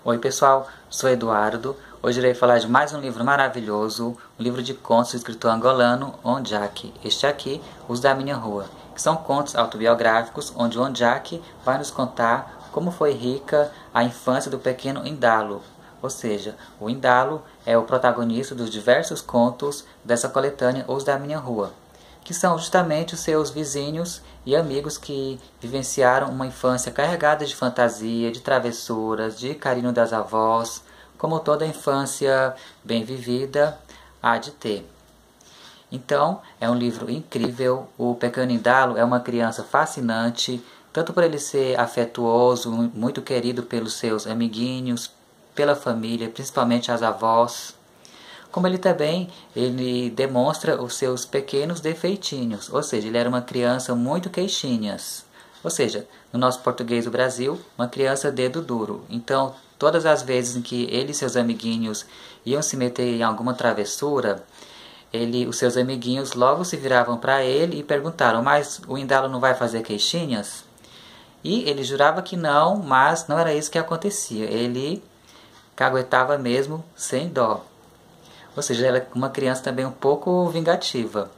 Oi pessoal, sou Eduardo. Hoje irei falar de mais um livro maravilhoso, um livro de contos do escritor angolano Ondiak. Este aqui, Os da Minha Rua, que são contos autobiográficos onde Ondiak vai nos contar como foi rica a infância do pequeno Indalo. Ou seja, o Indalo é o protagonista dos diversos contos dessa coletânea Os da Minha Rua, que são justamente os seus vizinhos e amigos que vivenciaram uma infância carregada de fantasia, de travessuras, de carinho das avós, como toda infância bem vivida há de ter. Então, é um livro incrível. O Pequeno Indalo é uma criança fascinante, tanto por ele ser afetuoso, muito querido pelos seus amiguinhos, pela família, principalmente as avós, como ele demonstra os seus pequenos defeitinhos, ou seja, ele era uma criança muito queixinhas, ou seja, no nosso português do Brasil, uma criança dedo duro. Então, todas as vezes em que ele e seus amiguinhos iam se meter em alguma travessura, os seus amiguinhos logo se viravam para ele e perguntaram: mas o Indalo não vai fazer queixinhas? E ele jurava que não, mas não era isso que acontecia. Ele caguetava mesmo sem dó. Ou seja, ela é uma criança também um pouco vingativa.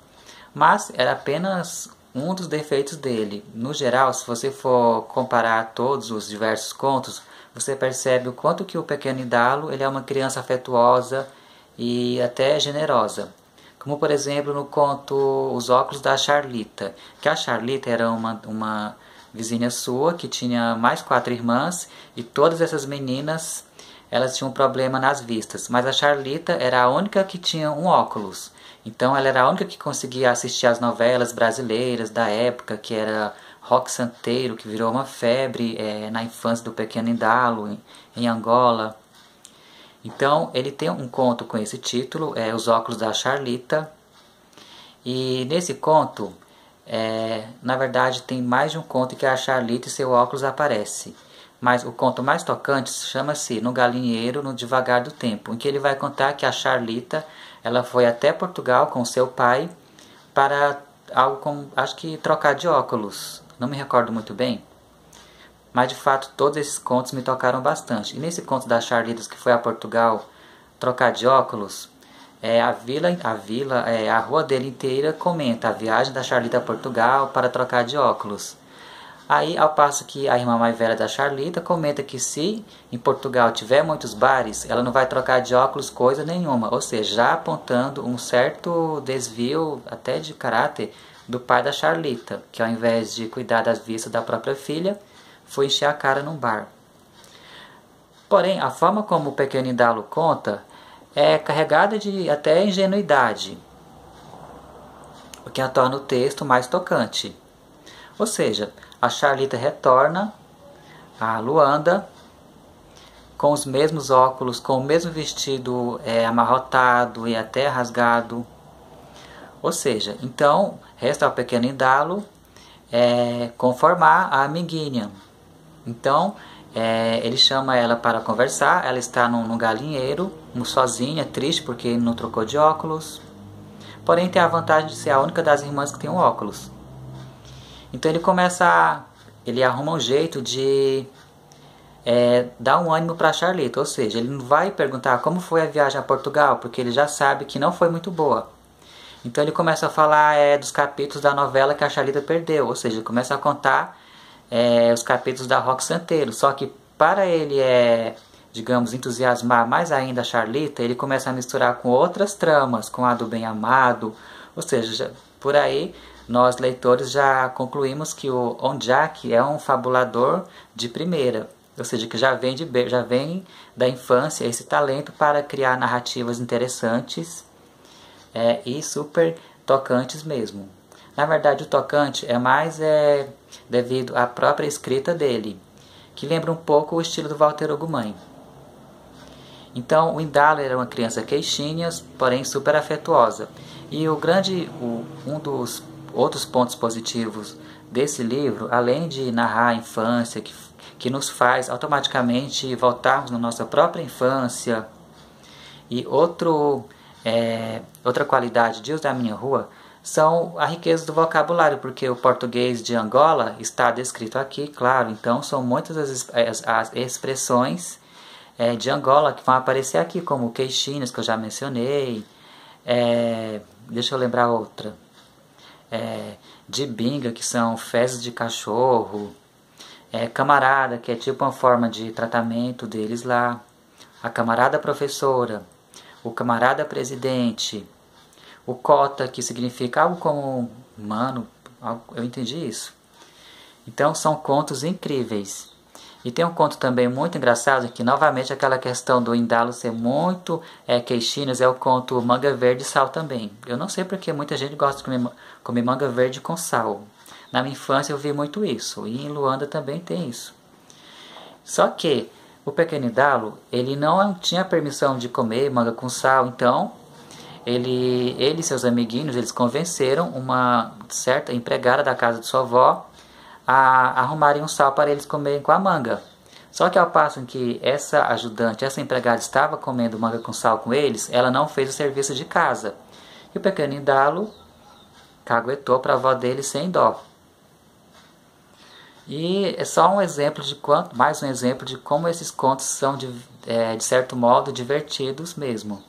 Mas era apenas um dos defeitos dele. No geral, se você for comparar todos os diversos contos, você percebe o quanto que o pequeno Indalo ele é uma criança afetuosa e até generosa. Como, por exemplo, no conto Os Óculos da Charlita, que a Charlita era uma vizinha sua que tinha mais 4 irmãs, e todas essas meninas elas tinham um problema nas vistas, mas a Charlita era a única que tinha um óculos. Então ela era a única que conseguia assistir às novelas brasileiras da época, que era Rock Santeiro, que virou uma febre na infância do pequeno Indalo, em Angola. Então ele tem um conto com esse título, Os Óculos da Charlita. E nesse conto, na verdade tem mais de um conto que a Charlita e seu óculos aparece. Mas o conto mais tocante chama-se No Galinheiro, no Devagar do Tempo, em que ele vai contar que a Charlita ela foi até Portugal com seu pai para algo como, acho que trocar de óculos, não me recordo muito bem. Mas de fato todos esses contos me tocaram bastante. E nesse conto da Charlita que foi a Portugal trocar de óculos, a rua dele inteira comenta a viagem da Charlita a Portugal para trocar de óculos. Aí, ao passo que a irmã mais velha da Charlita comenta que se em Portugal tiver muitos bares, ela não vai trocar de óculos coisa nenhuma, ou seja, já apontando um certo desvio até de caráter do pai da Charlita, que ao invés de cuidar das vistas da própria filha, foi encher a cara num bar. Porém, a forma como o pequeno Indalo conta é carregada de até ingenuidade, o que a torna o texto mais tocante. Ou seja, a Charlita retorna a Luanda com os mesmos óculos, com o mesmo vestido amarrotado e até rasgado. Ou seja, então resta ao pequeno Indalo conformar a amiguinha. Então ele chama ela para conversar. Ela está num galinheiro, sozinha, triste porque não trocou de óculos. Porém tem a vantagem de ser a única das irmãs que tem um óculos. Então ele arruma um jeito de dar um ânimo para a Charlita, ou seja, ele não vai perguntar como foi a viagem a Portugal, porque ele já sabe que não foi muito boa. Então ele começa a falar dos capítulos da novela que a Charlita perdeu, ou seja, ele começa a contar os capítulos da Rock Santeiro, só que para ele digamos, entusiasmar mais ainda a Charlita, ele começa a misturar com outras tramas, com a do Bem Amado, ou seja, por aí nós leitores já concluímos que o Ondiak é um fabulador de primeira, ou seja, que já vem da infância esse talento para criar narrativas interessantes e super tocantes mesmo. Na verdade, o tocante é mais devido à própria escrita dele, que lembra um pouco o estilo do Walter Ugumãe. Então, o Indalo era uma criança queixinhas, porém super afetuosa. E um dos outros pontos positivos desse livro, além de narrar a infância, que nos faz automaticamente voltarmos na nossa própria infância, e outra qualidade de Os da Minha Rua são a riqueza do vocabulário, porque o português de Angola está descrito aqui, claro, então são muitas as expressões de Angola que vão aparecer aqui, como queixinhas, que eu já mencionei. Deixa eu lembrar outra. De binga, que são fezes de cachorro. Camarada, que é tipo uma forma de tratamento deles lá. A camarada professora. O camarada presidente. O cota, que significa algo como mano. Eu entendi isso. Então são contos incríveis. E tem um conto também muito engraçado, que novamente aquela questão do Indalo ser muito queixinhos, é o conto Manga Verde e Sal também. Eu não sei porque muita gente gosta de comer manga verde com sal. Na minha infância eu vi muito isso, e em Luanda também tem isso. Só que o pequeno Indalo, ele não tinha permissão de comer manga com sal, então ele e seus amiguinhos, eles convenceram uma certa empregada da casa de sua avó a arrumarem um sal para eles comerem com a manga. Só que ao passo em que essa ajudante, essa empregada estava comendo manga com sal com eles, ela não fez o serviço de casa. E o pequeno Indalo caguetou para a avó dele sem dó. E é só um exemplo mais um exemplo de como esses contos são de certo modo divertidos mesmo.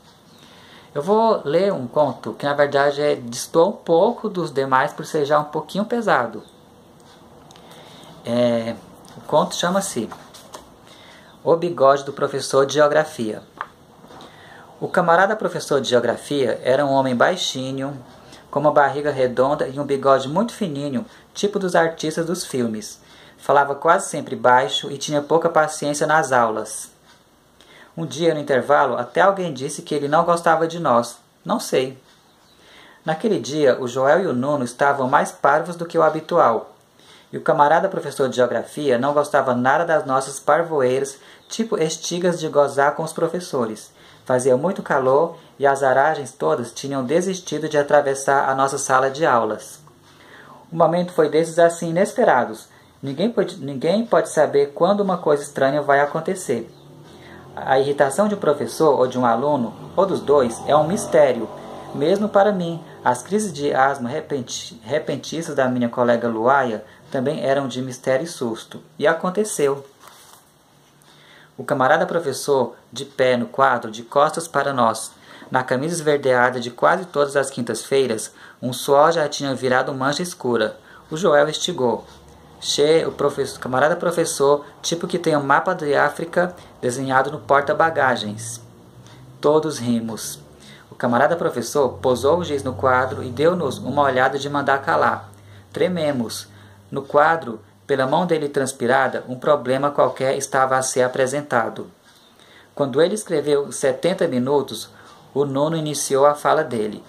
Eu vou ler um conto que na verdade destoa um pouco dos demais por ser já um pouquinho pesado. O conto chama-se O Bigode do Professor de Geografia. O camarada professor de Geografia era um homem baixinho, com uma barriga redonda e um bigode muito fininho, tipo dos artistas dos filmes. Falava quase sempre baixo e tinha pouca paciência nas aulas. Um dia, no intervalo, até alguém disse que ele não gostava de nós. Não sei. Naquele dia, o Joel e o Nuno estavam mais parvos do que o habitual. E o camarada professor de Geografia não gostava nada das nossas parvoeiras, tipo estigas de gozar com os professores. Fazia muito calor e as aragens todas tinham desistido de atravessar a nossa sala de aulas. O momento foi desses assim inesperados. Ninguém pode saber quando uma coisa estranha vai acontecer. A irritação de um professor ou de um aluno, ou dos dois, é um mistério. Mesmo para mim, as crises de asma repentistas da minha colega Luaia também eram de mistério e susto. E aconteceu. O camarada professor, de pé no quadro, de costas para nós, na camisa esverdeada de quase todas as quintas-feiras, um suor já tinha virado mancha escura. O Joel estigou. O camarada professor, tipo que tem um mapa de África desenhado no porta-bagagens. Todos rimos. O camarada professor posou o giz no quadro e deu-nos uma olhada de mandar calar. Trememos. No quadro, pela mão dele transpirada, um problema qualquer estava a ser apresentado. Quando ele escreveu 70 minutos, o Nuno iniciou a fala dele.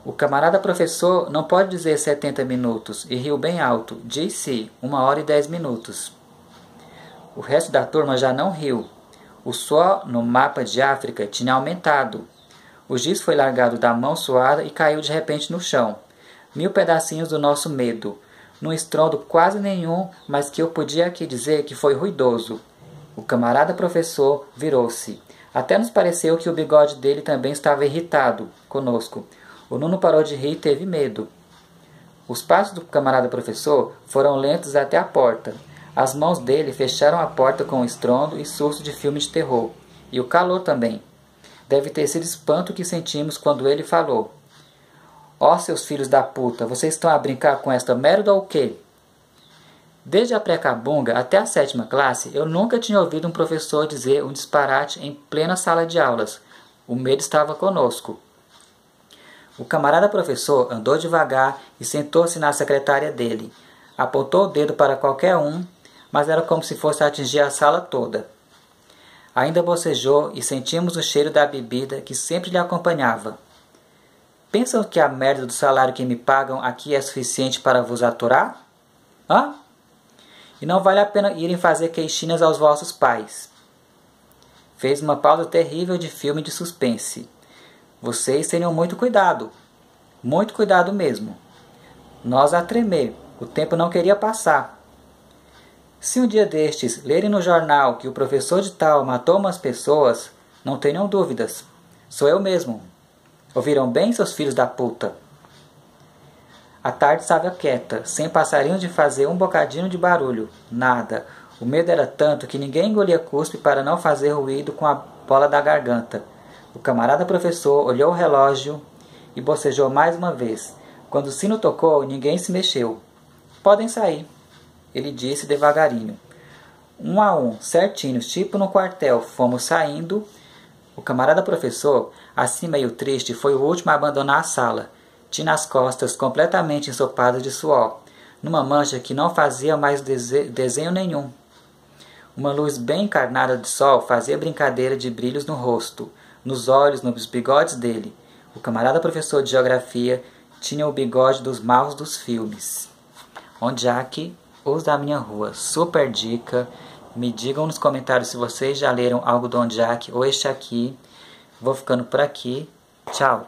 O camarada professor não pode dizer 70 minutos, e riu bem alto. Disse 1h10. O resto da turma já não riu. O suor no mapa de África tinha aumentado. O giz foi largado da mão suada e caiu de repente no chão. 1000 pedacinhos do nosso medo. Num estrondo quase nenhum, mas que eu podia aqui dizer que foi ruidoso. O camarada professor virou-se. Até nos pareceu que o bigode dele também estava irritado conosco. O Nuno parou de rir e teve medo. Os passos do camarada professor foram lentos até a porta. As mãos dele fecharam a porta com estrondo e susto de filme de terror. E o calor também. Deve ter sido espanto que sentimos quando ele falou. Ó, seus filhos da puta, vocês estão a brincar com esta merda ou o quê? Desde a pré-cabunga até a 7ª classe, eu nunca tinha ouvido um professor dizer um disparate em plena sala de aulas. O medo estava conosco. O camarada professor andou devagar e sentou-se na secretária dele. Apontou o dedo para qualquer um, mas era como se fosse atingir a sala toda. Ainda bocejou e sentimos o cheiro da bebida que sempre lhe acompanhava. Pensam que a merda do salário que me pagam aqui é suficiente para vos aturar? Hã? E não vale a pena irem fazer queixinhas aos vossos pais. Fez uma pausa terrível de filme de suspense. Vocês tenham muito cuidado mesmo. Nós a tremer, o tempo não queria passar. Se um dia destes lerem no jornal que o professor de tal matou umas pessoas, não tenham dúvidas, sou eu mesmo. Ouviram bem, seus filhos da puta? A tarde estava quieta, sem passarinho de fazer um bocadinho de barulho, nada. O medo era tanto que ninguém engolia cuspe para não fazer ruído com a bola da garganta. O camarada professor olhou o relógio e bocejou mais uma vez. Quando o sino tocou, ninguém se mexeu. Podem sair, ele disse devagarinho. Um a um, certinhos, tipo no quartel, fomos saindo. O camarada professor, assim meio triste, foi o último a abandonar a sala. Tinha as costas completamente ensopadas de suor, numa mancha que não fazia mais desenho nenhum. Uma luz bem encarnada de sol fazia brincadeira de brilhos no rosto, nos olhos, nos bigodes dele. O camarada professor de geografia tinha o bigode dos maus dos filmes. Onjak, Os da Minha Rua. Super dica. Me digam nos comentários se vocês já leram algo do Onjak ou este aqui. Vou ficando por aqui. Tchau!